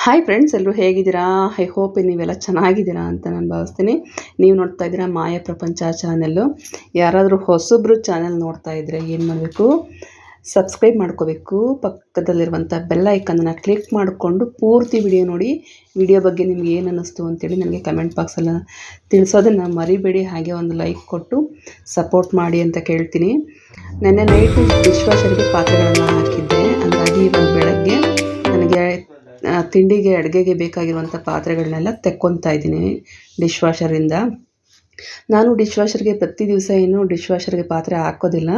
Hi friends, ಎಲ್ಲರೂ ಹೇಗಿದ್ದೀರಾ? I hope ನೀವೆಲ್ಲ ಚೆನ್ನಾಗಿದ್ದೀರಾ ಅಂತ ನಾನು ಭಾವಿಸ್ತೀನಿ. ನೀವು ನೋಡ್ತಾ ಇದ್ದೀರಾ ಮಾಯಾ ಪ್ರಪಂಚ ಚಾನೆಲ್ಲು. ಯಾರಾದರೂ ಹೊಸಬ್ರು ಚಾನೆಲ್ ನೋಡ್ತಾ ಇದ್ದರೆ ಏನು ಮಾಡಬೇಕು? ಸಬ್ಸ್ಕ್ರೈಬ್ ಮಾಡ್ಕೋಬೇಕು. ಪಕ್ಕದಲ್ಲಿರುವಂಥ ಬೆಲ್ ಐಕನ್ನ ಕ್ಲಿಕ್ ಮಾಡಿಕೊಂಡು ಪೂರ್ತಿ ವಿಡಿಯೋ ನೋಡಿ. ವಿಡಿಯೋ ಬಗ್ಗೆ ನಿಮ್ಗೆ ಏನು ಅನ್ನಿಸ್ತು ಅಂತೇಳಿ ನನಗೆ ಕಮೆಂಟ್ ಬಾಕ್ಸಲ್ಲಿ ತಿಳಿಸೋದನ್ನು ಮರಿಬೇಡಿ. ಹಾಗೆ ಒಂದು ಲೈಕ್ ಕೊಟ್ಟು ಸಪೋರ್ಟ್ ಮಾಡಿ ಅಂತ ಕೇಳ್ತೀನಿ. ನೆನ್ನೆ ನೈಟು ಡಿಶ್ ವಾಷರ್ಗೆ ಪಾತ್ರೆಗಳನ್ನು ಹಾಕಿದ್ದೆ. ಹಂಗಾಗಿ ಇವಾಗ ಬೆಳಗ್ಗೆ ನನಗೆ ತಿಂಡಿಗೆ ಅಡುಗೆಗೆ ಬೇಕಾಗಿರುವಂಥ ಪಾತ್ರೆಗಳನ್ನೆಲ್ಲ ತೆಕ್ಕೊತಾ ಇದ್ದೀನಿ ಡಿಶ್ ವಾಷರಿಂದ. ನಾನು ಡಿಶ್ ವಾಷರ್ಗೆ ಪ್ರತಿ ದಿವಸ ಏನು ಡಿಶ್ ವಾಷರ್ಗೆ ಪಾತ್ರೆ ಹಾಕೋದಿಲ್ಲ.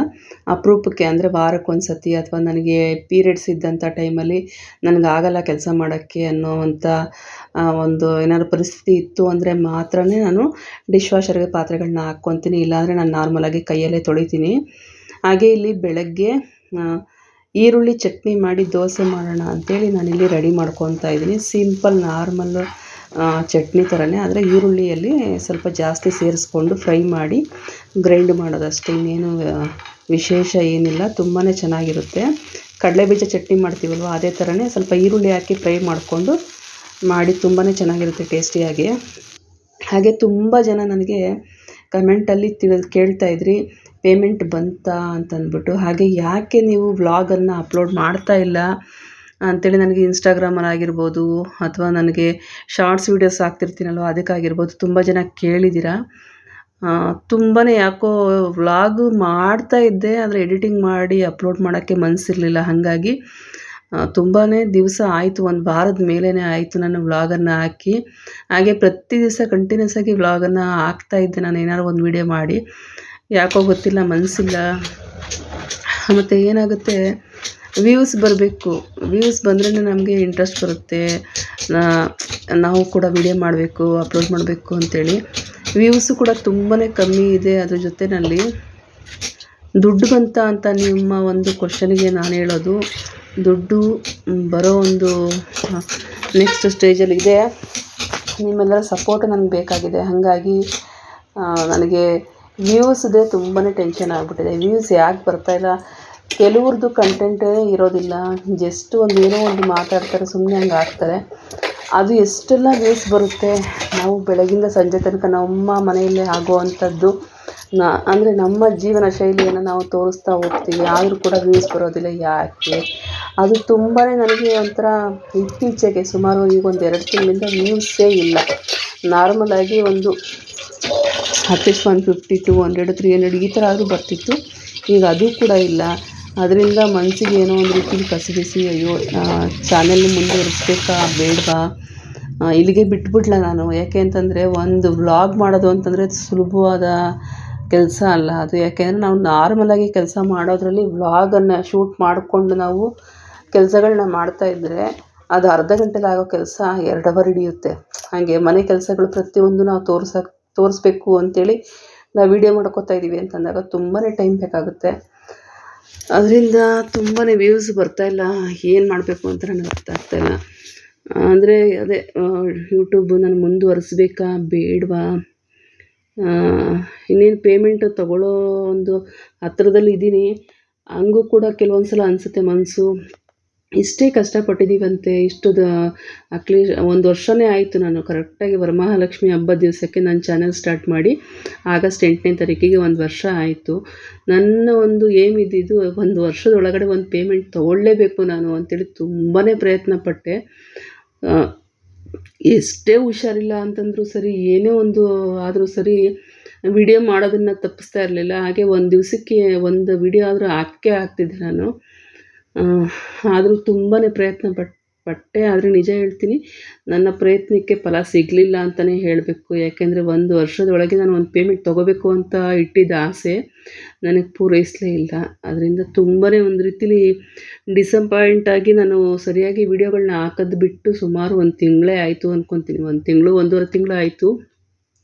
ಅಪರೂಪಕ್ಕೆ, ಅಂದರೆ ವಾರಕ್ಕೊಂದು ಸತಿ ಅಥವಾ ನನಗೆ ಪೀರಿಯಡ್ಸ್ ಇದ್ದಂಥ ಟೈಮಲ್ಲಿ ನನಗಾಗಲ್ಲ ಕೆಲಸ ಮಾಡೋಕ್ಕೆ ಅನ್ನೋವಂಥ ಒಂದು ಏನಾದ್ರು ಪರಿಸ್ಥಿತಿ ಇತ್ತು ಅಂದರೆ ಮಾತ್ರ ನಾನು ಡಿಶ್ ವಾಷರ್ಗೆ ಪಾತ್ರೆಗಳನ್ನ ಹಾಕ್ಕೊತೀನಿ. ಇಲ್ಲಾಂದರೆ ನಾನು ನಾರ್ಮಲಾಗಿ ಕೈಯಲ್ಲೇ ತೊಳಿತೀನಿ. ಹಾಗೆ ಇಲ್ಲಿ ಬೆಳಗ್ಗೆ ಈರುಳ್ಳಿ ಚಟ್ನಿ ಮಾಡಿ ದೋಸೆ ಮಾಡೋಣ ಅಂಥೇಳಿ ನಾನಿಲ್ಲಿ ರೆಡಿ ಮಾಡ್ಕೊತಾ ಇದ್ದೀನಿ. ಸಿಂಪಲ್ ನಾರ್ಮಲ್ಲು ಚಟ್ನಿ ಥರನೇ, ಆದರೆ ಈರುಳ್ಳಿಯಲ್ಲಿ ಸ್ವಲ್ಪ ಜಾಸ್ತಿ ಸೇರಿಸ್ಕೊಂಡು ಫ್ರೈ ಮಾಡಿ ಗ್ರೈಂಡ್ ಮಾಡೋದಷ್ಟೇ, ಇನ್ನೇನು ವಿಶೇಷ ಏನಿಲ್ಲ. ತುಂಬಾ ಚೆನ್ನಾಗಿರುತ್ತೆ. ಕಡಲೆಬೀಜ ಚಟ್ನಿ ಮಾಡ್ತೀವಲ್ವ, ಅದೇ ಥರನೇ ಸ್ವಲ್ಪ ಈರುಳ್ಳಿ ಹಾಕಿ ಫ್ರೈ ಮಾಡಿಕೊಂಡು ಮಾಡಿ ತುಂಬಾ ಚೆನ್ನಾಗಿರುತ್ತೆ ಟೇಸ್ಟಿಯಾಗಿ. ಹಾಗೆ ತುಂಬ ಜನ ನನಗೆ ಕಮೆಂಟಲ್ಲಿ ಕೇಳ್ತಾಯಿದ್ರಿ ಪೇಮೆಂಟ್ ಬಂತಾ ಅಂತಂದ್ಬಿಟ್ಟು. ಹಾಗೆ ಯಾಕೆ ನೀವು ವ್ಲಾಗನ್ನು ಅಪ್ಲೋಡ್ ಮಾಡ್ತಾ ಇಲ್ಲ ಅಂಥೇಳಿ ನನಗೆ ಇನ್ಸ್ಟಾಗ್ರಾಮಲ್ಲಾಗಿರ್ಬೋದು ಅಥವಾ ನನಗೆ ಶಾರ್ಟ್ಸ್ ವೀಡಿಯೋಸ್ ಹಾಕ್ತಿರ್ತೀನಲ್ವ ಅದಕ್ಕಾಗಿರ್ಬೋದು ತುಂಬ ಜನ ಕೇಳಿದ್ದೀರಾ. ತುಂಬಾ ಯಾಕೋ ವ್ಲಾಗು ಮಾಡ್ತಾ ಇದ್ದೆ, ಆದರೆ ಎಡಿಟಿಂಗ್ ಮಾಡಿ ಅಪ್ಲೋಡ್ ಮಾಡೋಕ್ಕೆ ಮನಸ್ಸಿರಲಿಲ್ಲ. ಹಾಗಾಗಿ ತುಂಬಾ ದಿವಸ ಆಯಿತು, ಒಂದು ವಾರದ ಮೇಲೇ ಆಯಿತು ನಾನು ವ್ಲಾಗನ್ನು ಹಾಕಿ. ಹಾಗೆ ಪ್ರತಿ ದಿವಸ ಕಂಟಿನ್ಯೂಸ್ ಆಗಿ ವ್ಲಾಗನ್ನು ಹಾಕ್ತಾಯಿದ್ದೆ ನಾನು, ಏನಾದ್ರು ಒಂದು ವೀಡಿಯೋ ಮಾಡಿ. ಯಾಕೋ ಗೊತ್ತಿಲ್ಲ, ಮನಸ್ಸಿಲ್ಲ. ಮತ್ತು ಏನಾಗುತ್ತೆ, ವ್ಯೂಸ್ ಬರಬೇಕು. ವ್ಯೂಸ್ ಬಂದ್ರೇ ನಮಗೆ ಇಂಟ್ರೆಸ್ಟ್ ಬರುತ್ತೆ, ನಾವು ಕೂಡ ವೀಡಿಯೋ ಮಾಡಬೇಕು, ಅಪ್ಲೋಡ್ ಮಾಡಬೇಕು ಅಂಥೇಳಿ. ವ್ಯೂಸು ಕೂಡ ತುಂಬಾ ಕಮ್ಮಿ ಇದೆ. ಅದ್ರ ಜೊತೆಯಲ್ಲಿ ದುಡ್ಡು ಬಂತ ಅಂತ ನಿಮ್ಮ ಒಂದು ಕ್ವಶನಿಗೆ ನಾನು ಹೇಳೋದು, ದುಡ್ಡು ಬರೋ ಒಂದು ನೆಕ್ಸ್ಟ್ ಸ್ಟೇಜಲ್ಲಿ ಇದೆ. ನಿಮ್ಮೆಲ್ಲರ ಸಪೋರ್ಟ್ ನನಗೆ ಬೇಕಾಗಿದೆ. ಹಾಗಾಗಿ ನನಗೆ ವ್ಯೂಸ್ದೇ ತುಂಬಾ ಟೆನ್ಷನ್ ಆಗಿಬಿಟ್ಟಿದೆ. ವ್ಯೂಸ್ ಯಾಕೆ ಬರ್ತಾಯಿಲ್ಲ? ಕೆಲವ್ರದ್ದು ಕಂಟೆಂಟೇ ಇರೋದಿಲ್ಲ, ಜಸ್ಟ್ ಏನೋ ಒಂದು ಮಾತಾಡ್ತಾರೆ, ಸುಮ್ಮನೆ ಹಂಗೆ ಹಾಕ್ತಾರೆ. ಅದು ಎಷ್ಟೆಲ್ಲ ವ್ಯೂಸ್ ಬರುತ್ತೆ. ನಾವು ಬೆಳಗಿಂದ ಸಂಜೆ ತನಕ ನಮ್ಮ ಮನೆಯಲ್ಲೇ ಆಗುವಂಥದ್ದು, ಅಂದರೆ ನಮ್ಮ ಜೀವನ ಶೈಲಿಯನ್ನು ನಾವು ತೋರಿಸ್ತಾ ಹೋಗ್ತೀವಿ, ಆದರೂ ಕೂಡ ವ್ಯೂಸ್ ಬರೋದಿಲ್ಲ. ಯಾಕೆ? ಅದು ತುಂಬಾ ನನಗೆ ಒಂಥರ ಇತ್ತೀಚೆಗೆ ಸುಮಾರು ಈಗ ಒಂದು 2 ತಿಂಗಳಿಂದ ವ್ಯೂಸೇ ಇಲ್ಲ. ನಾರ್ಮಲಾಗಿ ಒಂದು ಅಟ್ಲೀಸ್ಟ್ 150, 200, 300 ಈ ಥರ ಆದರೂ ಬರ್ತಿತ್ತು. ಈಗ ಅದು ಕೂಡ ಇಲ್ಲ. ಅದರಿಂದ ಮನಸ್ಸಿಗೆ ಏನೋ ಒಂದು ರೀತಿಲಿ ಕಸಿಬಿಸಿ, ಅಯ್ಯೋ ಚಾನೆಲ್ ಮುಂದುವರಿಸ್ಬೇಕಾ ಬೇಡವಾ, ಇಲ್ಲಿಗೆ ಬಿಟ್ಬಿಡ್ಲ ನಾನು. ಯಾಕೆ ಅಂತಂದರೆ ಒಂದು ವ್ಲಾಗ್ ಮಾಡೋದು ಅಂತಂದರೆ ಸುಲಭವಾದ ಕೆಲಸ ಅಲ್ಲ ಅದು. ಯಾಕೆಂದರೆ ನಾವು ನಾರ್ಮಲಾಗಿ ಕೆಲಸ ಮಾಡೋದ್ರಲ್ಲಿ ವ್ಲಾಗನ್ನು ಶೂಟ್ ಮಾಡಿಕೊಂಡು ನಾವು ಕೆಲಸಗಳನ್ನ ಮಾಡ್ತಾಯಿದ್ರೆ ಅದು ಅರ್ಧ ಗಂಟೆಲಿ ಆಗೋ ಕೆಲಸ 2 ಅವರ್ ಹಿಡಿಯುತ್ತೆ. ಹಾಗೆ ಮನೆ ಕೆಲಸಗಳು ಪ್ರತಿಯೊಂದು ನಾವು ತೋರಿಸ್ಬೇಕು ಅಂಥೇಳಿ ನಾವು ವೀಡಿಯೋ ಮಾಡ್ಕೋತಾ ಇದ್ದೀವಿ ಅಂತಂದಾಗ ತುಂಬಾ ಟೈಮ್ ಬೇಕಾಗುತ್ತೆ. ಅದರಿಂದ ತುಂಬಾ ವ್ಯೂಸ್ ಬರ್ತಾಯಿಲ್ಲ. ಏನು ಮಾಡಬೇಕು ಅಂತ ನನಗೆ ಅರ್ಥ ಆಗ್ತಾಯಿಲ್ಲ. ಅಂದರೆ ಅದೇ ಯೂಟ್ಯೂಬು ನಾನು ಮುಂದುವರಿಸ್ಬೇಕಾ ಬೇಡವಾ, ಇನ್ನೇನು ಪೇಮೆಂಟ್ ತೊಗೊಳ್ಳೋ ಒಂದು ಹತ್ರದಲ್ಲಿ ಇದ್ದೀನಿ. ಹಂಗೂ ಕೂಡ ಕೆಲವೊಂದು ಸಲ ಅನಿಸುತ್ತೆ ಮನಸ್ಸು, ಇಷ್ಟೇ ಕಷ್ಟಪಟ್ಟಿದ್ದೀವಂತೆ, ಅಟ್ಲೀಸ್ಟ್ 1 ವರ್ಷನೇ ಆಯಿತು. ನಾನು ಕರೆಕ್ಟಾಗಿ ವರಮಹಾಲಕ್ಷ್ಮಿ ಹಬ್ಬದ ದಿವಸಕ್ಕೆ ನಾನು ಚಾನೆಲ್ ಸ್ಟಾರ್ಟ್ ಮಾಡಿ ಆಗಸ್ಟ್ 8ನೇ ತಾರೀಕಿಗೆ 1 ವರ್ಷ ಆಯಿತು. ನನ್ನ ಒಂದು ಏಮ್ ಇದ್ದಿದ್ದು 1 ವರ್ಷದೊಳಗಡೆ ಒಂದು ಪೇಮೆಂಟ್ ತೊಗೊಳ್ಳೇಬೇಕು ನಾನು ಅಂಥೇಳಿ ತುಂಬಾ ಪ್ರಯತ್ನ ಪಟ್ಟೆ. ಎಷ್ಟೇ ಹುಷಾರಿಲ್ಲ ಅಂತಂದರೂ ಸರಿ, ಏನೇ ಒಂದು ಆದರೂ ಸರಿ ವಿಡಿಯೋ ಮಾಡೋದನ್ನು ತಪ್ಪಿಸ್ತಾ ಇರಲಿಲ್ಲ. ಹಾಗೆ ಒಂದು ದಿವಸಕ್ಕೆ ಒಂದು ವಿಡಿಯೋ ಆದರೂ ಹಾಕ್ತಿದ್ದೆ ನಾನು. ಆದರೂ ತುಂಬಾ ಪ್ರಯತ್ನ ಪಟ್ಟೆ. ಆದರೆ ನಿಜ ಹೇಳ್ತೀನಿ, ನನ್ನ ಪ್ರಯತ್ನಕ್ಕೆ ಫಲ ಸಿಗಲಿಲ್ಲ ಅಂತಲೇ ಹೇಳಬೇಕು. ಯಾಕೆಂದರೆ 1 ವರ್ಷದೊಳಗೆ ನಾನು ಒಂದು ಪೇಮೆಂಟ್ ತೊಗೋಬೇಕು ಅಂತ ಇಟ್ಟಿದ್ದ ಆಸೆ ನನಗೆ ಪೂರೈಸಲೇ ಇಲ್ಲ. ಅದರಿಂದ ತುಂಬಾ ಒಂದು ರೀತಿಲಿ ಡಿಸಪಾಯಿಂಟ್ ಆಗಿ ನಾನು ಸರಿಯಾಗಿ ವೀಡಿಯೋಗಳನ್ನ ಹಾಕೋದು ಬಿಟ್ಟು ಸುಮಾರು 1 ತಿಂಗಳೇ ಆಯಿತು ಅಂದ್ಕೊತೀನಿ. 1 ತಿಂಗಳು, 1.5 ತಿಂಗಳು ಆಯಿತು.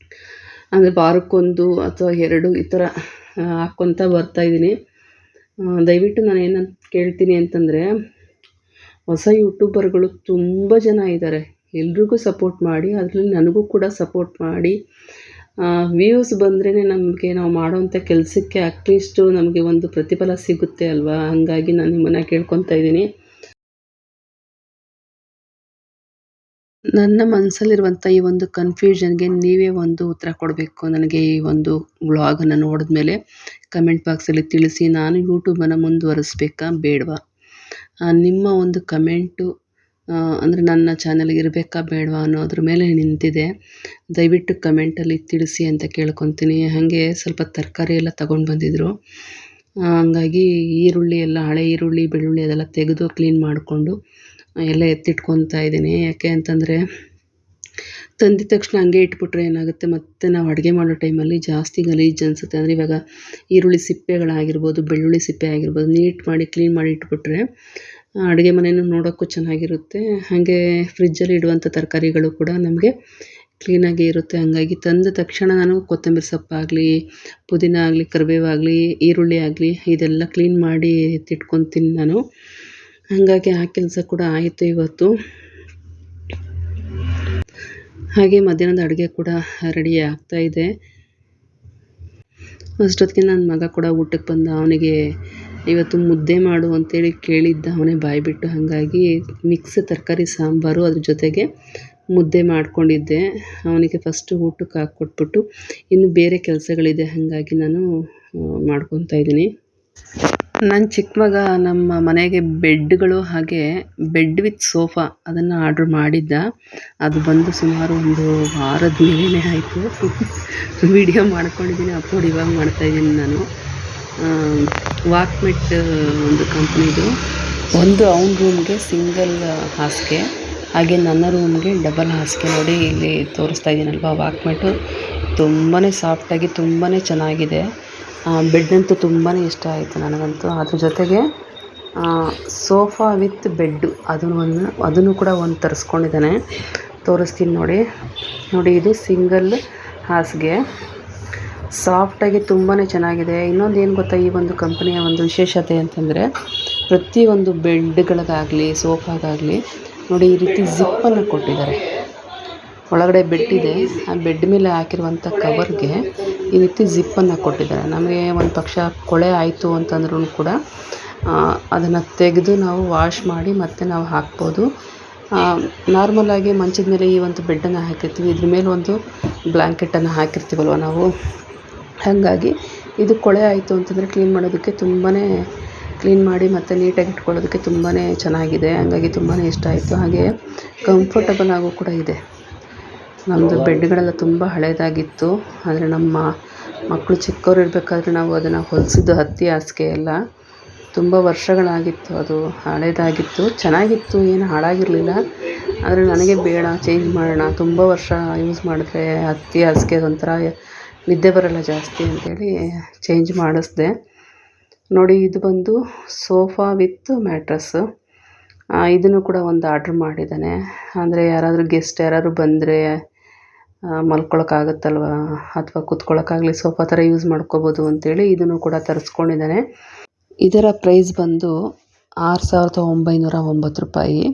ಅಂದರೆ ವಾರಕ್ಕೊಂದು ಅಥವಾ 2 ಈ ಥರ ಹಾಕ್ಕೊತ ಬರ್ತಾಯಿದ್ದೀನಿ. ದಯವಿಟ್ಟು ನಾನು ಏನಂತ ಕೇಳ್ತೀನಿ ಅಂತಂದರೆ, ಹೊಸ ಯೂಟ್ಯೂಬರ್ಗಳು ತುಂಬ ಜನ ಇದ್ದಾರೆ, ಎಲ್ರಿಗೂ ಸಪೋರ್ಟ್ ಮಾಡಿ, ಅದರಲ್ಲಿ ನನಗೂ ಕೂಡ ಸಪೋರ್ಟ್ ಮಾಡಿ. ವ್ಯೂಸ್ ಬಂದ್ರೇ ನಮಗೆ ನಾವು ಮಾಡೋವಂಥ ಕೆಲಸಕ್ಕೆ ಅಟ್ಲೀಸ್ಟು ನಮಗೆ ಒಂದು ಪ್ರತಿಫಲ ಸಿಗುತ್ತೆ ಅಲ್ವಾ. ಹಾಗಾಗಿ ನಾನು ನಿಮ್ಮನ್ನು ಕೇಳ್ಕೊತಾ ಇದ್ದೀನಿ. ನನ್ನ ಮನಸ್ಸಲ್ಲಿರುವಂಥ ಈ ಒಂದು ಕನ್ಫ್ಯೂಷನ್ಗೆ ನೀವೇ ಒಂದು ಉತ್ತರ ಕೊಡಬೇಕು. ನನಗೆ ಈ ಒಂದು ವ್ಲಾಗನ್ನು ನೋಡಿದ್ಮೇಲೆ ಕಮೆಂಟ್ ಬಾಕ್ಸಲ್ಲಿ ತಿಳಿಸಿ. ನಾನು ಯೂಟ್ಯೂಬನ್ನು ಮುಂದುವರಿಸ್ಬೇಕಾ ಬೇಡವಾ? ನಿಮ್ಮ ಒಂದು ಕಮೆಂಟು ಅಂದರೆ ನನ್ನ ಚಾನಲ್ಗೆ ಇರಬೇಕಾ ಬೇಡವಾ ಅನ್ನೋದ್ರ ಮೇಲೆ ನಿಂತಿದೆ. ದಯವಿಟ್ಟು ಕಮೆಂಟಲ್ಲಿ ತಿಳಿಸಿ ಅಂತ ಕೇಳ್ಕೊತೀನಿ. ಹಾಗೆ ಸ್ವಲ್ಪ ತರಕಾರಿ ಎಲ್ಲ ತಗೊಂಡು ಬಂದಿದ್ದರು. ಹಂಗಾಗಿ ಈರುಳ್ಳಿ ಎಲ್ಲ ಹಳೆ ಈರುಳ್ಳಿ ಬೆಳ್ಳುಳ್ಳಿ ಅದೆಲ್ಲ ತೆಗೆದು ಕ್ಲೀನ್ ಮಾಡಿಕೊಂಡು ಎಲ್ಲ ಎತ್ತಿಟ್ಕೊತಾ ಇದ್ದೀನಿ. ಯಾಕೆ ಅಂತಂದರೆ ತಂದಿದ ತಕ್ಷಣ ಹಂಗೆ ಇಟ್ಬಿಟ್ರೆ ಏನಾಗುತ್ತೆ, ಮತ್ತು ನಾವು ಅಡುಗೆ ಮಾಡೋ ಟೈಮಲ್ಲಿ ಜಾಸ್ತಿ ಗಲೀಜು ಅನಿಸುತ್ತೆ. ಅಂದರೆ ಇವಾಗ ಈರುಳ್ಳಿ ಸಿಪ್ಪೆಗಳಾಗಿರ್ಬೋದು, ಬೆಳ್ಳುಳ್ಳಿ ಸಿಪ್ಪೆ ಆಗಿರ್ಬೋದು, ನೀಟ್ ಮಾಡಿ ಕ್ಲೀನ್ ಮಾಡಿ ಇಟ್ಬಿಟ್ರೆ ಅಡುಗೆ ಮನೆಯೂ ನೋಡೋಕ್ಕೂ ಚೆನ್ನಾಗಿರುತ್ತೆ. ಹಾಗೆ ಫ್ರಿಜ್ಜಲ್ಲಿ ಇಡುವಂಥ ತರಕಾರಿಗಳು ಕೂಡ ನಮಗೆ ಕ್ಲೀನಾಗಿ ಇರುತ್ತೆ. ಹಾಗಾಗಿ ತಂದ ತಕ್ಷಣ ನಾನು ಕೊತ್ತಂಬರಿ ಸೊಪ್ಪಾಗಲಿ, ಪುದೀನ ಆಗಲಿ, ಕರಿಬೇವಾಗಲಿ, ಈರುಳ್ಳಿ ಆಗಲಿ ಇದೆಲ್ಲ ಕ್ಲೀನ್ ಮಾಡಿ ಎತ್ತಿಟ್ಕೊತೀನಿ ನಾನು. ಹಾಗಾಗಿ ಆ ಕೆಲಸ ಕೂಡ ಆಯಿತು ಇವತ್ತು. ಹಾಗೆ ಮಧ್ಯಾಹ್ನದ ಅಡುಗೆ ಕೂಡ ರೆಡಿ ಆಗ್ತಾಯಿದೆ. ಅಷ್ಟೊತ್ತಿಗೆ ನನ್ನ ಮಗ ಕೂಡ ಊಟಕ್ಕೆ ಬಂದ. ಅವನಿಗೆ ಇವತ್ತು ಮುದ್ದೆ ಮಾಡು ಅಂತೇಳಿ ಕೇಳಿದ್ದ, ಅವನೇ ಬಾಯ್ಬಿಟ್ಟು. ಹಾಗಾಗಿ ಮಿಕ್ಸ್ ತರಕಾರಿ ಸಾಂಬಾರು ಅದ್ರ ಜೊತೆಗೆ ಮುದ್ದೆ ಮಾಡ್ಕೊಂಡಿದ್ದೆ. ಅವನಿಗೆ ಫಸ್ಟು ಊಟಕ್ಕೆ ಹಾಕ್ಕೊಟ್ಬಿಟ್ಟು ಇನ್ನು ಬೇರೆ ಕೆಲಸಗಳಿದೆ, ಹಾಗಾಗಿ ನಾನು ಮಾಡ್ಕೊತಾ ಇದ್ದೀನಿ. ನನ್ನ ಚಿಕ್ಕ ಮಗ ನಮ್ಮ ಮನೆಗೆ ಬೆಡ್ಗಳು ಹಾಗೆ ಬೆಡ್ ವಿತ್ ಸೋಫಾ ಅದನ್ನು ಆರ್ಡ್ರ್ ಮಾಡಿದ್ದ. ಅದು ಬಂದು ಸುಮಾರು ಒಂದು ವಾರದ ಮೇಲೇ ಆಯಿತು. ವಿಡಿಯೋ ಮಾಡ್ಕೊಂಡಿದ್ದೀನಿ, ಅಪ್ಲೋಡ್ ಇವಾಗ ಮಾಡ್ತಾಯಿದ್ದೀನಿ ನಾನು. ವಾಕ್ಮೆಟ್ ಒಂದು ಕಂಪ್ನಿದು. ಒಂದು ಅವನ ರೂಮ್ಗೆ ಸಿಂಗಲ್ ಹಾಸಿಗೆ, ಹಾಗೆ ನನ್ನ ರೂಮ್ಗೆ ಡಬಲ್ ಹಾಸಿಗೆ. ನೋಡಿ ಇಲ್ಲಿ ತೋರಿಸ್ತಾ ಇದ್ದೀನಲ್ವ, ವಾಕ್ಮೆಟು ತುಂಬಾ ಸಾಫ್ಟಾಗಿ ತುಂಬಾ ಚೆನ್ನಾಗಿದೆ. ಬೆಡ್ಡಂತೂ ತುಂಬಾ ಇಷ್ಟ ಆಯಿತು ನನಗಂತೂ. ಅದ್ರ ಜೊತೆಗೆ ಸೋಫಾ ವಿತ್ ಬೆಡ್ಡು ಅದನ್ನು ಕೂಡ ಒಂದು ತರಿಸ್ಕೊಂಡಿದ್ದಾನೆ. ತೋರಿಸ್ತೀನಿ ನೋಡಿ ಇದು ಸಿಂಗಲ್ ಹಾಸಿಗೆ, ಸಾಫ್ಟಾಗಿ ತುಂಬಾ ಚೆನ್ನಾಗಿದೆ. ಇನ್ನೊಂದು ಏನು ಗೊತ್ತಾ, ಈ ಒಂದು ಕಂಪನಿಯ ಒಂದು ವಿಶೇಷತೆ ಅಂತಂದರೆ ಪ್ರತಿಯೊಂದು ಬೆಡ್ಗಳಿಗಾಗಲಿ ಸೋಫಾಗಾಗಲಿ ನೋಡಿ ಈ ರೀತಿ ಜಿಪ್ಪನ್ನು ಕೊಟ್ಟಿದ್ದಾರೆ. ಒಳಗಡೆ ಬೆಡ್ ಇದೆ, ಆ ಬೆಡ್ ಮೇಲೆ ಹಾಕಿರುವಂಥ ಕವರ್ಗೆ ಈ ರೀತಿ ಜಿಪ್ಪನ್ನು ಕೊಟ್ಟಿದ್ದಾರೆ. ನಮಗೆ ಒಂದು ಪಕ್ಷ ಕೊಳೆ ಆಯಿತು ಅಂತಂದ್ರೂ ಕೂಡ ಅದನ್ನು ತೆಗೆದು ನಾವು ವಾಶ್ ಮಾಡಿ ಮತ್ತೆ ನಾವು ಹಾಕ್ಬೋದು. ನಾರ್ಮಲಾಗಿ ಮಂಚದ ಮೇಲೆ ಈ ಒಂದು ಬೆಡ್ಡನ್ನು ಹಾಕಿರ್ತೀವಿ, ಇದ್ರ ಮೇಲೆ ಒಂದು ಬ್ಲ್ಯಾಂಕೆಟನ್ನು ಹಾಕಿರ್ತೀವಲ್ವ ನಾವು. ಹಾಗಾಗಿ ಇದು ಕೊಳೆ ಆಯಿತು ಅಂತಂದರೆ ಕ್ಲೀನ್ ಮಾಡೋದಕ್ಕೆ ಕ್ಲೀನ್ ಮಾಡಿ ಮತ್ತು ನೀಟಾಗಿ ಇಟ್ಕೊಳ್ಳೋದಕ್ಕೆ ತುಂಬಾ ಚೆನ್ನಾಗಿದೆ. ಹಾಗಾಗಿ ತುಂಬಾ ಇಷ್ಟ ಆಯಿತು. ಹಾಗೆ ಕಂಫರ್ಟಬಲ್ ಆಗು ಕೂಡ ಇದೆ. ನಮ್ಮದು ಬೆಡ್ಗಳೆಲ್ಲ ತುಂಬ ಹಳೇದಾಗಿತ್ತು. ಆದರೆ ನಮ್ಮ ಮಕ್ಕಳು ಚಿಕ್ಕವ್ರು ಇರಬೇಕಾದ್ರೆ ನಾವು ಅದನ್ನು ಹೊಲಿಸಿದ್ದು ಹತ್ತಿ ಹಾಸಿಗೆ ಎಲ್ಲ. ತುಂಬ ವರ್ಷಗಳಾಗಿತ್ತು, ಅದು ಹಳೇದಾಗಿತ್ತು, ಚೆನ್ನಾಗಿತ್ತು, ಏನು ಹಾಳಾಗಿರಲಿಲ್ಲ. ಆದರೆ ನನಗೆ ಬೇಡ, ಚೇಂಜ್ ಮಾಡೋಣ, ತುಂಬ ವರ್ಷ ಯೂಸ್ ಮಾಡಿದ್ರೆ ಹತ್ತಿ ಹಾಸಿಗೆ ಒಂಥರ ನಿದ್ದೆ ಬರೋಲ್ಲ ಜಾಸ್ತಿ ಅಂತೇಳಿ ಚೇಂಜ್ ಮಾಡಿಸ್ದೆ. ನೋಡಿ ಇದು ಬಂದು ಸೋಫಾ ವಿತ್ ಮ್ಯಾಟ್ರಸ್ಸು. ಇದನ್ನು ಕೂಡ ಒಂದು ಆರ್ಡ್ರ್ ಮಾಡಿದ್ದಾನೆ. ಅಂದರೆ ಯಾರಾದರೂ ಗೆಸ್ಟ್ ಯಾರಾದ್ರು ಬಂದರೆ ಮಲ್ಕೊಳಕ್ಕಾಗುತ್ತಲ್ವ, ಅಥವಾ ಕೂತ್ಕೊಳ್ಳೋಕ್ಕಾಗಲಿ ಸೋಫಾ ಥರ ಯೂಸ್ ಮಾಡ್ಕೋಬೋದು ಅಂತೇಳಿ ಇದನ್ನು ಕೂಡ ತರಿಸ್ಕೊಂಡಿದ್ದಾನೆ. ಇದರ ಪ್ರೈಸ್ ಬಂದು 6,909 ರೂಪಾಯಿ.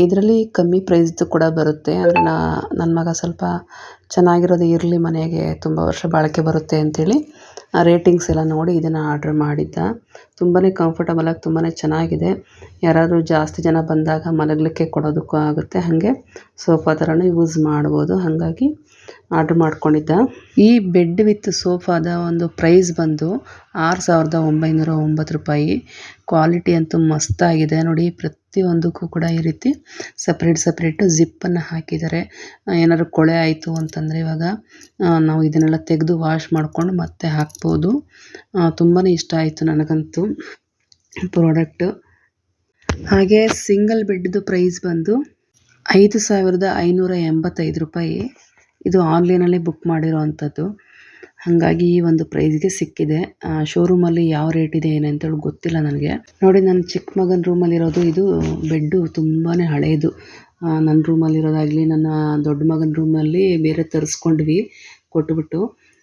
ಇದರಲ್ಲಿ ಕಮ್ಮಿ ಪ್ರೈಸ್ದು ಕೂಡ ಬರುತ್ತೆ. ಅಂದರೆ ನನ್ನ ಮಗ ಸ್ವಲ್ಪ ಚೆನ್ನಾಗಿರೋದು ಇರಲಿ ಮನೆಗೆ, ತುಂಬ ವರ್ಷ ಬಾಳಿಕೆ ಬರುತ್ತೆ ಅಂಥೇಳಿ ರೇಟಿಂಗ್ಸ್ ಎಲ್ಲ ನೋಡಿ ಇದನ್ನು ಆರ್ಡ್ರ್ ಮಾಡಿದ್ದ. ತುಂಬಾ ಕಂಫರ್ಟಬಲಾಗಿ ತುಂಬಾ ಚೆನ್ನಾಗಿದೆ. ಯಾರಾದರೂ ಜಾಸ್ತಿ ಜನ ಬಂದಾಗ ಮಲಗಲಿಕ್ಕೆ ಕೊಡೋದಕ್ಕೂ ಆಗುತ್ತೆ, ಹಾಗೆ ಸೋಫಾ ಥರನೂ ಯೂಸ್ ಮಾಡ್ಬೋದು. ಹಾಗಾಗಿ ಆರ್ಡ್ರ್ ಮಾಡ್ಕೊಂಡಿದ್ದ. ಈ ಬೆಡ್ ವಿತ್ ಸೋಫಾದ ಒಂದು ಪ್ರೈಸ್ ಬಂದು 6,909 ರೂಪಾಯಿ. ಕ್ವಾಲಿಟಿ ಅಂತೂ ಮಸ್ತಾಗಿದೆ ನೋಡಿ. ಪ್ರತಿಯೊಂದಕ್ಕೂ ಕೂಡ ಈ ರೀತಿ ಸಪ್ರೇಟು ಜಿಪ್ಪನ್ನು ಹಾಕಿದ್ದಾರೆ. ಏನಾದ್ರು ಕೊಳೆ ಆಯಿತು ಅಂತಂದರೆ ಇವಾಗ ನಾವು ಇದನ್ನೆಲ್ಲ ತೆಗೆದು ವಾಶ್ ಮಾಡಿಕೊಂಡು ಮತ್ತೆ ಹಾಕ್ಬೋದು. ತುಂಬಾ ಇಷ್ಟ ಆಯಿತು ನನಗಂತೂ ಪ್ರಾಡಕ್ಟು. ಹಾಗೆ ಸಿಂಗಲ್ ಬೆಡ್ದು ಪ್ರೈಸ್ ಬಂದು 5,585 ರೂಪಾಯಿ. ಇದು ಆನ್ಲೈನಲ್ಲಿ ಬುಕ್ ಮಾಡಿರೋವಂಥದ್ದು. ಹಾಗಾಗಿ ಈ ಒಂದು ಪ್ರೈಸ್ಗೆ ಸಿಕ್ಕಿದೆ. ಶೋರೂಮಲ್ಲಿ ಯಾವ ರೇಟ್ ಇದೆ ಏನಂತೇಳಿ ಗೊತ್ತಿಲ್ಲ ನನಗೆ. ನೋಡಿ ನನ್ನ ಚಿಕ್ಕ ಮಗನ ರೂಮಲ್ಲಿರೋದು ಇದು ಬೆಡ್ಡು ತುಂಬಾ ಹಳೆಯದು. ನನ್ನ ರೂಮಲ್ಲಿರೋದಾಗಲಿ ನನ್ನ ದೊಡ್ಡ ಮಗನ ರೂಮಲ್ಲಿ ಬೇರೆ ತರಿಸ್ಕೊಂಡ್ವಿ ಕೊಟ್ಬಿಟ್ಟು.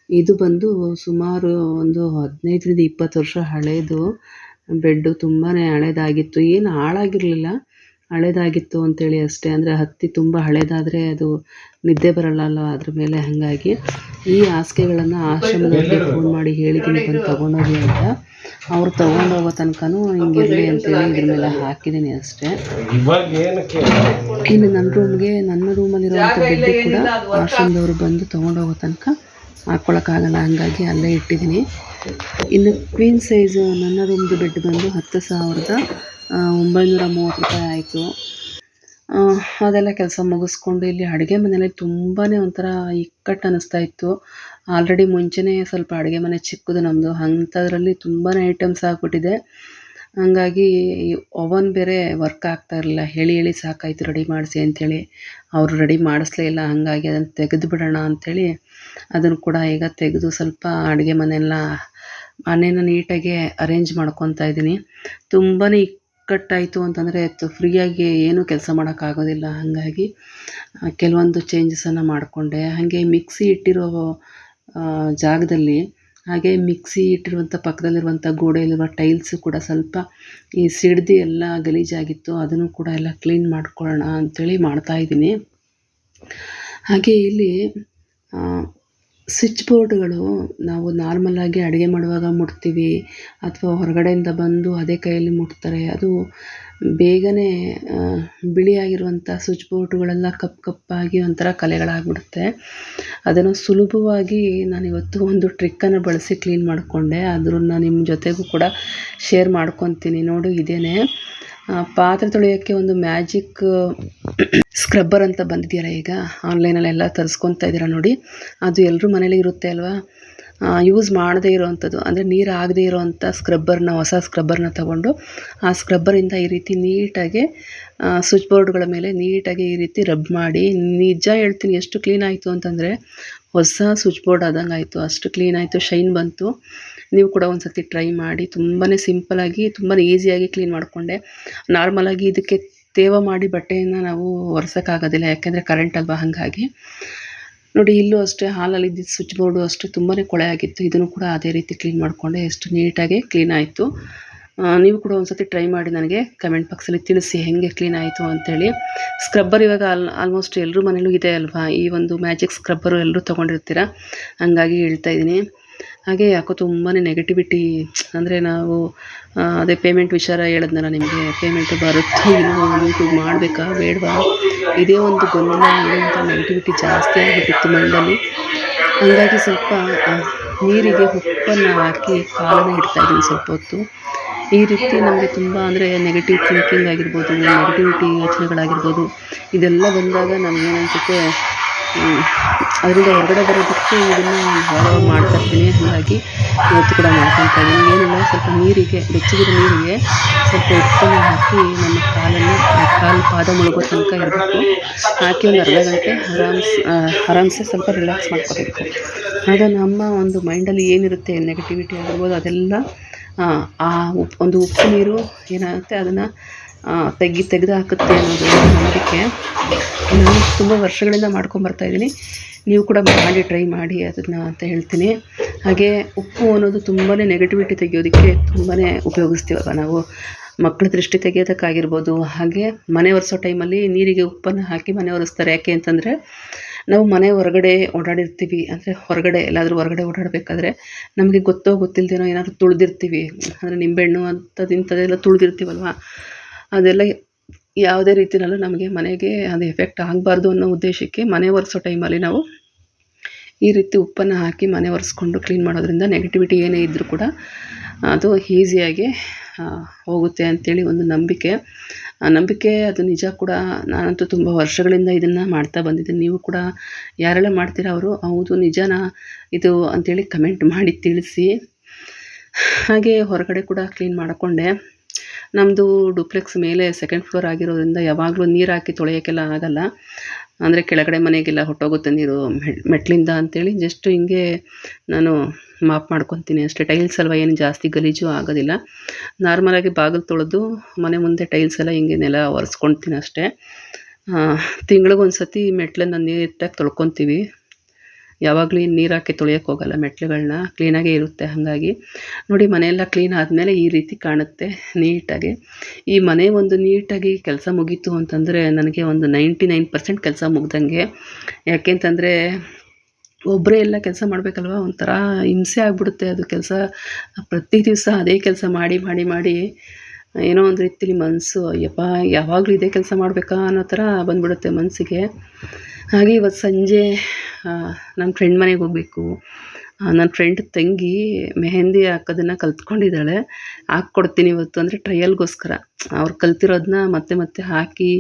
ಇದು ಬಂದು ಸುಮಾರು ಒಂದು 15ರಿಂದ 20 ವರ್ಷ ಹಳೆಯದು ಬೆಡ್ಡು. ತುಂಬಾ ಹಳೇದಾಗಿತ್ತು, ಏನು ಹಾಳಾಗಿರಲಿಲ್ಲ. ಹಳೇದಾಗಿತ್ತು ಅಂತೇಳಿ ಅಷ್ಟೇ. ಅಂದರೆ ಹತ್ತಿ ತುಂಬ ಹಳೇದಾದರೆ ಅದು ನಿದ್ದೆ ಬರಲ್ಲ ಅದ್ರ ಮೇಲೆ. ಹಾಗಾಗಿ ಈ ಹಾಸಿಗೆಗಳನ್ನು ಆಶ್ರಮದವ್ರಿಗೆ ಫೋನ್ ಮಾಡಿ ಹೇಳಿದ್ದೀನಿ ಬಂದು ತೊಗೊಂಡೋಗಿ ಅಂತ. ಅವ್ರು ತೊಗೊಂಡೋಗೋ ತನಕನೂ ಹಿಂಗಿರಲಿ ಅಂತೇಳಿ ಇದ್ರ ಮೇಲೆ ಹಾಕಿದ್ದೀನಿ ಅಷ್ಟೇ. ಇನ್ನು ನನ್ನ ರೂಮಲ್ಲಿರುವಂಥ ಬೆಡ್ಡು ಕೂಡ ಆಶ್ರಮದವರು ಬಂದು ತೊಗೊಂಡೋಗೋ ತನಕ ಹಾಕ್ಕೊಳಕ್ಕಾಗಲ್ಲ, ಹಾಗಾಗಿ ಅಲ್ಲೇ ಇಟ್ಟಿದ್ದೀನಿ. ಇನ್ನು ಕ್ವೀನ್ ಸೈಜು ನನ್ನ ರೂಮ್ದು ಬೆಡ್ ಬಂದು 10,930 ರೂಪಾಯಿ ಆಯಿತು. ಅದೆಲ್ಲ ಕೆಲಸ ಮುಗಿಸ್ಕೊಂಡು ಇಲ್ಲಿ ಅಡುಗೆ ಮನೆಯಲ್ಲಿ ತುಂಬಾ ಒಂಥರ ಇಕ್ಕಟ್ಟು ಅನ್ನಿಸ್ತಾ ಇತ್ತು. ಆಲ್ರೆಡಿ ಮುಂಚೆನೇ ಸ್ವಲ್ಪ ಅಡುಗೆ ಮನೆ ಚಿಕ್ಕದು ನಮ್ಮದು, ಅಂಥದ್ರಲ್ಲಿ ತುಂಬಾ ಐಟಮ್ಸ್ ಆಗಿಬಿಟ್ಟಿದೆ. ಹಾಗಾಗಿ ಓವನ್ ಬೇರೆ ವರ್ಕ್ ಆಗ್ತಾ ಇರಲಿಲ್ಲ. ಹೇಳಿ ಸಾಕಾಯಿತು ರೆಡಿ ಮಾಡಿಸಿ ಅಂಥೇಳಿ. ಅವರು ರೆಡಿ ಮಾಡಿಸ್ಲೇ ಇಲ್ಲ. ಹಾಗಾಗಿ ಅದನ್ನು ತೆಗೆದು ಬಿಡೋಣ ಅಂಥೇಳಿ ಅದನ್ನು ಕೂಡ ಈಗ ತೆಗೆದು ಸ್ವಲ್ಪ ಅಡುಗೆ ಮನೇನ ನೀಟಾಗಿ ಅರೇಂಜ್ ಮಾಡ್ಕೊತಾ ಇದ್ದೀನಿ. ತುಂಬಾ ಇಕ್ಕಟ್ಟಾಯಿತು ಅಂತಂದರೆ ಫ್ರೀಯಾಗಿ ಏನೂ ಕೆಲಸ ಮಾಡೋಕ್ಕಾಗೋದಿಲ್ಲ. ಹಾಗಾಗಿ ಕೆಲವೊಂದು ಚೇಂಜಸನ್ನು ಮಾಡಿಕೊಂಡೆ. ಹಾಗೆ ಮಿಕ್ಸಿ ಇಟ್ಟಿರೋ ಜಾಗದಲ್ಲಿ, ಹಾಗೆ ಮಿಕ್ಸಿ ಇಟ್ಟಿರುವಂಥ ಪಕ್ಕದಲ್ಲಿರುವಂಥ ಗೋಡೆಯಲ್ಲಿರುವ ಟೈಲ್ಸು ಕೂಡ ಸ್ವಲ್ಪ ಈ ಸಿಡ್ದು ಎಲ್ಲ ಗಲೀಜಾಗಿತ್ತು. ಅದನ್ನು ಕೂಡ ಎಲ್ಲ ಕ್ಲೀನ್ ಮಾಡ್ಕೊಳ್ಳೋಣ ಅಂಥೇಳಿ ಮಾಡ್ತಾಯಿದ್ದೀನಿ. ಹಾಗೆ ಇಲ್ಲಿ ಸ್ವಿಚ್ ಬೋರ್ಡ್ಗಳು ನಾವು ನಾರ್ಮಲಾಗಿ ಅಡುಗೆ ಮಾಡುವಾಗ ಮುಟ್ತೀವಿ ಅಥವಾ ಹೊರಗಡೆಯಿಂದ ಬಂದು ಅದೇ ಕೈಯಲ್ಲಿ ಮುಟ್ತಾರೆ. ಅದು ಬೇಗನೆ ಬಿಳಿಯಾಗಿರುವಂಥ ಸ್ವಿಚ್ ಬೋರ್ಡ್ಗಳೆಲ್ಲ ಕಪ್ಪಾಗಿ ಒಂಥರ ಕಲೆಗಳಾಗ್ಬಿಡುತ್ತೆ. ಅದನ್ನು ಸುಲಭವಾಗಿ ನಾನಿವತ್ತು ಒಂದು ಟ್ರಿಕ್ಕನ್ನು ಬಳಸಿ ಕ್ಲೀನ್ ಮಾಡಿಕೊಂಡೆ. ಅದನ್ನು ನಿಮ್ಮ ಜೊತೆಗೂ ಕೂಡ ಶೇರ್ ಮಾಡ್ಕೊತೀನಿ. ನೋಡು, ಇದೇನೆ ಪಾತ್ರೆ ತೊಳೆಯೋಕ್ಕೆ ಒಂದು ಮ್ಯಾಜಿಕ್ ಸ್ಕ್ರಬ್ಬರ್ ಅಂತ ಬಂದಿದೆಯಲ್ಲ, ಈಗ ಆನ್ಲೈನಲ್ಲೆಲ್ಲ ತರಿಸ್ಕೊತಾ ಇದ್ದೀರಾ ನೋಡಿ. ಅದು ಎಲ್ಲರೂ ಮನೇಲಿ ಇರುತ್ತೆ ಅಲ್ವಾ. ಯೂಸ್ ಮಾಡದೇ ಇರೋವಂಥದ್ದು, ಅಂದರೆ ನೀರು ಆಗದೇ ಇರೋವಂಥ ಹೊಸ ಸ್ಕ್ರಬ್ಬರ್ನ ತಗೊಂಡು ಆ ಸ್ಕ್ರಬ್ಬರಿಂದ ಈ ರೀತಿ ನೀಟಾಗಿ ಸ್ವಿಚ್ ಬೋರ್ಡ್ಗಳ ಮೇಲೆ ನೀಟಾಗಿ ಈ ರೀತಿ ರಬ್ ಮಾಡಿ, ನಿಜ ಹೇಳ್ತೀನಿ ಎಷ್ಟು ಕ್ಲೀನ್ ಆಯಿತು ಅಂತಂದರೆ ಹೊಸ ಸ್ವಿಚ್ ಬೋರ್ಡ್ ಆದಂಗೆ ಆಯಿತು. ಅಷ್ಟು ಕ್ಲೀನ್ ಆಯಿತು, ಶೈನ್ ಬಂತು. ನೀವು ಕೂಡ ಒಂದು ಸರ್ತಿ ಟ್ರೈ ಮಾಡಿ. ತುಂಬಾ ಸಿಂಪಲಾಗಿ ತುಂಬಾ ಈಸಿಯಾಗಿ ಕ್ಲೀನ್ ಮಾಡಿಕೊಂಡೆ. ನಾರ್ಮಲಾಗಿ ಇದಕ್ಕೆ ತೇವ ಮಾಡಿ ಬಟ್ಟೆಯನ್ನು ನಾವು ಒರೆಸೋಕ್ಕಾಗೋದಿಲ್ಲ, ಯಾಕೆಂದರೆ ಕರೆಂಟ್ ಅಲ್ವಾ. ಹಾಗಾಗಿ ನೋಡಿ, ಇಲ್ಲೂ ಅಷ್ಟೇ ಹಾಲಲ್ಲಿ ಇದ್ದಿದ್ದು ಸ್ವಿಚ್ ಬೋರ್ಡು ಅಷ್ಟೇ ತುಂಬಾ ಕೊಳೆ ಆಗಿತ್ತು. ಇದನ್ನು ಕೂಡ ಅದೇ ರೀತಿ ಕ್ಲೀನ್ ಮಾಡಿಕೊಂಡೆ. ಎಷ್ಟು ನೀಟಾಗಿ ಕ್ಲೀನ್ ಆಯಿತು. ನೀವು ಕೂಡ ಒಂದು ಸರ್ತಿ ಟ್ರೈ ಮಾಡಿ ನನಗೆ ಕಮೆಂಟ್ ಬಾಕ್ಸಲ್ಲಿ ತಿಳಿಸಿ ಹೇಗೆ ಕ್ಲೀನ್ ಆಯಿತು ಅಂಥೇಳಿ. ಸ್ಕ್ರಬ್ಬರ್ ಇವಾಗ ಆಲ್ಮೋಸ್ಟ್ ಎಲ್ಲರೂ ಮನೇಲೂ ಇದೆ ಅಲ್ವಾ. ಈ ಒಂದು ಮ್ಯಾಜಿಕ್ ಸ್ಕ್ರಬ್ಬರು ಎಲ್ಲರೂ ತೊಗೊಂಡಿರ್ತೀರ, ಹಾಗಾಗಿ ಹೇಳ್ತಾ ಇದ್ದೀನಿ. ಹಾಗೆ ಯಾಕೋ ತುಂಬಾ ನೆಗೆಟಿವಿಟಿ, ಅಂದರೆ ನಾವು ಅದೇ ಪೇಮೆಂಟ್ ವಿಚಾರ ಹೇಳಿದ್ನಲ್ಲ ನಿಮಗೆ, ಪೇಮೆಂಟು ಬರುತ್ತೋ ಇಲ್ಲವೋ, ಯೂಟ್ಯೂಬ್ ಮಾಡಬೇಕಾ ಬೇಡವಾ, ಇದೇ ಒಂದು ಗೊಂದಲ, ಏನಂತ ನೆಗೆಟಿವಿಟಿ ಜಾಸ್ತಿ ಆಗಿಬಿಟ್ಟಿತ್ತು ಮೈಂಡಲ್ಲಿ. ಹಾಗಾಗಿ ಸ್ವಲ್ಪ ನೀರಿಗೆ ಉಪ್ಪನ್ನು ಹಾಕಿ ಕಾಲನ್ನು ಇಡ್ತಾಯಿದ್ದೀನಿ ಸ್ವಲ್ಪ ಹೊತ್ತು. ಈ ರೀತಿ ನಮಗೆ ತುಂಬ ಅಂದರೆ ನೆಗೆಟಿವ್ ಥಿಂಕಿಂಗ್ ಆಗಿರ್ಬೋದು, ನೆಗೆಟಿವಿಟಿ ಯೋಚನೆಗಳಾಗಿರ್ಬೋದು, ಇದೆಲ್ಲ ಬಂದಾಗ ನಮಗೇನನ್ಸುತ್ತೆ ಅದರಿಂದ ಹೊರಗಡೆ ಬರೋದಕ್ಕೆ ಇದನ್ನು ಫಾಲೋ ಮಾಡ್ತಾಯಿರ್ತೀನಿ. ಹಾಗಾಗಿ ಇವತ್ತು ಕೂಡ ಮಾಡ್ಕೊತಾ ಇದ್ದೀನಿ. ಏನಿಲ್ಲ, ಸ್ವಲ್ಪ ನೀರಿಗೆ, ಬೆಚ್ಚಗಿರೋ ನೀರಿಗೆ ಸ್ವಲ್ಪ ಉಪ್ಪನ್ನು ಹಾಕಿ ನಮ್ಮ ಕಾಲು ಪಾದ ಮುಳುಗೋ ತನಕ ಇರಬೇಕು. ಹಾಕಿ ಒಂದು ಅರ್ಧ ಗಂಟೆ ಆರಾಮ್ಸೆ ಸ್ವಲ್ಪ ರಿಲ್ಯಾಕ್ಸ್ ಮಾಡ್ಕೋಬೇಕು. ಆಗ ನಮ್ಮ ಒಂದು ಮೈಂಡಲ್ಲಿ ಏನಿರುತ್ತೆ ನೆಗೆಟಿವಿಟಿ ಆಗಿರ್ಬೋದು ಅದೆಲ್ಲ ಒಂದು ಉಪ್ಪು ನೀರು ಏನಾಗುತ್ತೆ ಅದನ್ನು ತೆಗೆದು ಹಾಕುತ್ತೆ ಅನ್ನೋದು ನಂಬಿಕೆ. ನಾನು ತುಂಬ ವರ್ಷಗಳಿಂದ ಮಾಡ್ಕೊಂಬರ್ತಾಯಿದ್ದೀನಿ. ನೀವು ಕೂಡ ಮಾಡಿ ಟ್ರೈ ಮಾಡಿ ಅದನ್ನು ಅಂತ ಹೇಳ್ತೀನಿ. ಹಾಗೆ ಉಪ್ಪು ಅನ್ನೋದು ತುಂಬಾ ನೆಗೆಟಿವಿಟಿ ತೆಗೆಯೋದಕ್ಕೆ ತುಂಬಾ ಉಪಯೋಗಿಸ್ತೀವಲ್ವ ನಾವು. ಮಕ್ಕಳ ದೃಷ್ಟಿ ತೆಗೆಯೋದಕ್ಕಾಗಿರ್ಬೋದು, ಹಾಗೆ ಮನೆ ಒರೆಸೋ ಟೈಮಲ್ಲಿ ನೀರಿಗೆ ಉಪ್ಪನ್ನು ಹಾಕಿ ಮನೆ ಒರೆಸ್ತಾರೆ. ಯಾಕೆ ಅಂತಂದರೆ ನಾವು ಮನೆ ಹೊರಗಡೆ ಓಡಾಡಿರ್ತೀವಿ, ಅಂದರೆ ಹೊರಗಡೆ ಎಲ್ಲಾದರೂ ಹೊರಗಡೆ ಓಡಾಡಬೇಕಾದ್ರೆ ನಮಗೆ ಗೊತ್ತಿಲ್ಲದೇನೋ ಏನಾದರೂ ತುಳಿದಿರ್ತೀವಿ, ಅಂದರೆ ನಿಂಬೆಹಣ್ಣು ಇಂಥದ್ದೆಲ್ಲ ತುಳಿದಿರ್ತೀವಲ್ವ. ಅದೆಲ್ಲ ಯಾವುದೇ ರೀತಿಯಲ್ಲೂ ನಮಗೆ ಮನೆಗೆ ಅದು ಎಫೆಕ್ಟ್ ಆಗಬಾರ್ದು ಅನ್ನೋ ಉದ್ದೇಶಕ್ಕೆ ಮನೆ ಒರೆಸೋ ಟೈಮಲ್ಲಿ ನಾವು ಈ ರೀತಿ ಉಪ್ಪನ್ನು ಹಾಕಿ ಮನೆ ಒರೆಸ್ಕೊಂಡು ಕ್ಲೀನ್ ಮಾಡೋದ್ರಿಂದ ನೆಗೆಟಿವಿಟಿ ಏನೇ ಇದ್ದರೂ ಕೂಡ ಅದು ಈಸಿಯಾಗಿ ಹೋಗುತ್ತೆ ಅಂಥೇಳಿ ಒಂದು ನಂಬಿಕೆ. ಆ ನಂಬಿಕೆ ಅದು ನಿಜ ಕೂಡ. ನಾನಂತೂ ತುಂಬ ವರ್ಷಗಳಿಂದ ಇದನ್ನು ಮಾಡ್ತಾ ಬಂದಿದ್ದೀನಿ. ನೀವು ಕೂಡ ಯಾರೆಲ್ಲ ಮಾಡ್ತೀರಾ ಅವರು ಹೌದು ನಿಜನಾ ಇದು ಅಂಥೇಳಿ ಕಮೆಂಟ್ ಮಾಡಿ ತಿಳಿಸಿ. ಹಾಗೆ ಹೊರಗಡೆ ಕೂಡ ಕ್ಲೀನ್ ಮಾಡಿಕೊಂಡೆ. ನಮ್ಮದು ಡೂಪ್ಲೆಕ್ಸ್ ಮೇಲೆ ಸೆಕೆಂಡ್ ಫ್ಲೋರ್ ಆಗಿರೋದ್ರಿಂದ ಯಾವಾಗಲೂ ನೀರು ಹಾಕಿ ತೊಳೆಯೋಕ್ಕೆಲ್ಲ ಆಗಲ್ಲ. ಅಂದರೆ ಕೆಳಗಡೆ ಮನೆಗೆಲ್ಲ ಹೊಟ್ಟೋಗುತ್ತೆ ನೀರು ಮೆಟ್ಲಿಂದ ಅಂಥೇಳಿ ಜಸ್ಟ್ ಹಿಂಗೆ ನಾನು ಮಾಪ್ ಮಾಡ್ಕೊತೀನಿ ಅಷ್ಟೇ. ಟೈಲ್ಸ್ ಅಲ್ವ, ಏನು ಜಾಸ್ತಿ ಗಲೀಜು ಆಗೋದಿಲ್ಲ. ನಾರ್ಮಲಾಗಿ ಬಾಗಿಲು ತೊಳೆದು ಮನೆ ಮುಂದೆ ಟೈಲ್ಸ್ ಎಲ್ಲ ಹಿಂಗೆ ನೆಲ ಒರೆಸ್ಕೊಳ್ತೀನಿ ಅಷ್ಟೇ. ತಿಂಗಳಿಗೊಂದು ಸತಿ ಮೆಟ್ಲನ್ನು ನೀಟಾಗಿ ತೊಳ್ಕೊತೀವಿ. ಯಾವಾಗಲೂ ನೀರು ಹಾಕಿ ತೊಳೆಯೋಕ್ಕೆ ಹೋಗಲ್ಲ, ಮೆಟ್ಲುಗಳನ್ನ ಕ್ಲೀನಾಗೇ ಇರುತ್ತೆ. ಹಾಗಾಗಿ ನೋಡಿ ಮನೆಯೆಲ್ಲ ಕ್ಲೀನ್ ಆದಮೇಲೆ ಈ ರೀತಿ ಕಾಣುತ್ತೆ ನೀಟಾಗಿ. ಈ ಮನೆ ಒಂದು ನೀಟಾಗಿ ಕೆಲಸ ಮುಗೀತು ಅಂತಂದರೆ ನನಗೆ ಒಂದು 99% ಕೆಲಸ ಮುಗ್ದಂಗೆ. ಯಾಕೆಂತಂದರೆ ಒಬ್ಬರೇ ಎಲ್ಲ ಕೆಲಸ ಮಾಡಬೇಕಲ್ವ, ಒಂಥರ ಹಿಂಸೆ ಆಗಿಬಿಡುತ್ತೆ ಅದು ಕೆಲಸ. ಪ್ರತಿ ದಿವಸ ಅದೇ ಕೆಲಸ ಮಾಡಿ ಮಾಡಿ ಮಾಡಿ ಏನೋ ಒಂದು ರೀತಿಲಿ ಮನಸ್ಸು ಅಯ್ಯಪ್ಪ ಯಾವಾಗಲೂ ಇದೇ ಕೆಲಸ ಮಾಡಬೇಕಾ ಅನ್ನೋ ಥರ ಬಂದ್ಬಿಡುತ್ತೆ ಮನಸ್ಸಿಗೆ. ಹಾಗೆ ಇವತ್ತು ಸಂಜೆ ನನ್ನ ಫ್ರೆಂಡ್ ಮನೆಗೆ ಹೋಗಬೇಕು. ನನ್ನ ಫ್ರೆಂಡ್ ತಂಗಿ ಮೆಹಂದಿ ಹಾಕೋದನ್ನು ಕಲ್ತ್ಕೊಂಡಿದ್ದಾಳೆ. ಹಾಕ್ಕೊಡ್ತೀನಿ ಇವತ್ತು, ಅಂದರೆ ಟ್ರಯಲ್ಗೋಸ್ಕರ. ಅವ್ರು ಕಲ್ತಿರೋದನ್ನ ಮತ್ತೆ ಮತ್ತೆ ಹಾಕಿ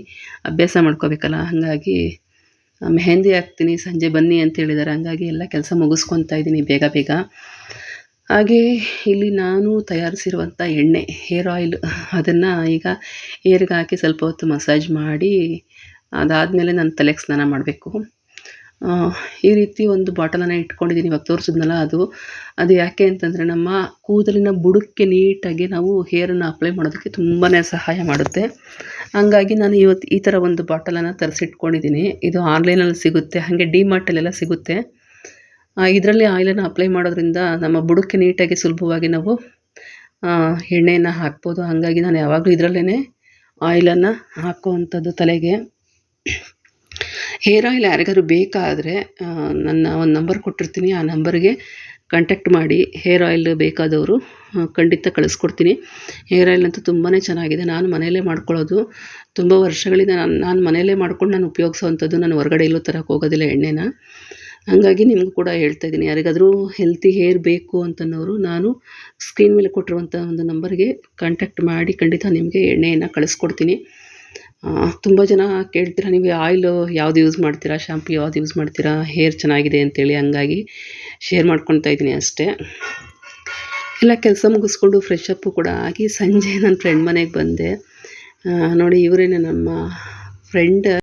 ಅಭ್ಯಾಸ ಮಾಡ್ಕೋಬೇಕಲ್ಲ. ಹಾಗಾಗಿ ಮೆಹಂದಿ ಹಾಕ್ತೀನಿ, ಸಂಜೆ ಬನ್ನಿ ಅಂತ ಹೇಳಿದ್ದಾರೆ. ಹಂಗಾಗಿ ಎಲ್ಲ ಕೆಲಸ ಮುಗಿಸ್ಕೊತಾ ಇದ್ದೀನಿ ಬೇಗ ಬೇಗ. ಹಾಗೆ ಇಲ್ಲಿ ನಾನು ತಯಾರಿಸಿರುವಂಥ ಎಣ್ಣೆ, ಹೇರ್ ಆಯಿಲ್, ಅದನ್ನು ಈಗ ಹೇರ್ಗೆ ಹಾಕಿ ಸ್ವಲ್ಪ ಹೊತ್ತು ಮಸಾಜ್ ಮಾಡಿ ಅದಾದಮೇಲೆ ನಾನು ತಲೆಗೆ ಸ್ನಾನ ಮಾಡಬೇಕು. ಈ ರೀತಿ ಒಂದು ಬಾಟಲನ್ನು ಇಟ್ಕೊಂಡಿದ್ದೀನಿ, ಇವಾಗ ತೋರಿಸಿದ್ನಲ್ಲ ಅದು ಯಾಕೆ ಅಂತಂದರೆ ನಮ್ಮ ಕೂದಲಿನ ಬುಡಕ್ಕೆ ನೀಟಾಗಿ ನಾವು ಹೇರನ್ನು ಅಪ್ಲೈ ಮಾಡೋದಕ್ಕೆ ತುಂಬಾ ಸಹಾಯ ಮಾಡುತ್ತೆ. ಹಂಗಾಗಿ ನಾನು ಇವತ್ತು ಈ ಥರ ಒಂದು ಬಾಟಲನ್ನು ತರಿಸಿಟ್ಕೊಂಡಿದ್ದೀನಿ. ಇದು ಆನ್ಲೈನಲ್ಲಿ ಸಿಗುತ್ತೆ, ಹಾಗೆ ಡಿಮಾರ್ಟಲ್ಲೆಲ್ಲ ಸಿಗುತ್ತೆ. ಇದರಲ್ಲಿ ಆಯಿಲನ್ನು ಅಪ್ಲೈ ಮಾಡೋದ್ರಿಂದ ನಮ್ಮ ಬುಡಕ್ಕೆ ನೀಟಾಗಿ ಸುಲಭವಾಗಿ ನಾವು ಎಣ್ಣೆಯನ್ನು ಹಾಕ್ಬೋದು. ಹಾಗಾಗಿ ನಾನು ಯಾವಾಗಲೂ ಇದರಲ್ಲೇ ಆಯಿಲನ್ನು ಹಾಕುವಂಥದ್ದು ತಲೆಗೆ. ಹೇರ್ ಆಯಿಲ್ ಯಾರಿಗಾದ್ರು ಬೇಕಾದರೆ ನನ್ನ ಒಂದು ನಂಬರ್ ಕೊಟ್ಟಿರ್ತೀನಿ, ಆ ನಂಬರ್ಗೆ ಕಾಂಟ್ಯಾಕ್ಟ್ ಮಾಡಿ. ಹೇರ್ ಆಯಿಲ್ ಬೇಕಾದವರು ಖಂಡಿತ ಕಳಿಸ್ಕೊಡ್ತೀನಿ. ಹೇರ್ ಆಯಿಲ್ ಅಂತೂ ತುಂಬಾ ಚೆನ್ನಾಗಿದೆ. ನಾನು ಮನೆಯಲ್ಲೇ ಮಾಡ್ಕೊಳ್ಳೋದು, ತುಂಬ ವರ್ಷಗಳಿಂದ ನಾನು ಮನೆಯಲ್ಲೇ ಮಾಡ್ಕೊಂಡು ನಾನು ಉಪಯೋಗಿಸೋವಂಥದ್ದು. ನಾನು ಹೊರಗಡೆ ಎಲ್ಲೂ ತರಕ್ಕೆ ಹೋಗೋದಿಲ್ಲ ಎಣ್ಣೆನ. ಹಾಗಾಗಿ ನಿಮಗೂ ಕೂಡ ಹೇಳ್ತಾ ಇದ್ದೀನಿ, ಯಾರಿಗಾದರೂ ಹೆಲ್ತಿ ಹೇರ್ ಬೇಕು ಅಂತನ್ನೋರು ನಾನು ಸ್ಕ್ರೀನ್ ಮೇಲೆ ಕೊಟ್ಟಿರುವಂಥ ಒಂದು ನಂಬರ್ಗೆ ಕಾಂಟ್ಯಾಕ್ಟ್ ಮಾಡಿ ಖಂಡಿತ ನಿಮಗೆ ಎಣ್ಣೆಯನ್ನು ಕಳಿಸ್ಕೊಡ್ತೀನಿ. ತುಂಬ ಜನ ಕೇಳ್ತೀರಾ, ನೀವು ಆಯಿಲು ಯಾವ್ದು ಯೂಸ್ ಮಾಡ್ತೀರಾ, ಶಾಂಪು ಯಾವ್ದು ಯೂಸ್ ಮಾಡ್ತೀರಾ, ಹೇರ್ ಚೆನ್ನಾಗಿದೆ ಅಂತೇಳಿ. ಹಂಗಾಗಿ ಶೇರ್ ಮಾಡ್ಕೊತಾ ಇದ್ದೀನಿ ಅಷ್ಟೇ. ಎಲ್ಲ ಕೆಲಸ ಮುಗಿಸ್ಕೊಂಡು ಫ್ರೆಶ್ ಅಪ್ಪು ಕೂಡ ಆಗಿ ಸಂಜೆ ನನ್ನ ಫ್ರೆಂಡ್ ಮನೆಗೆ ಬಂದೆ. ನೋಡಿ ಇವರೇನೆ ನಮ್ಮ ಫ್ರೆಂಡ್.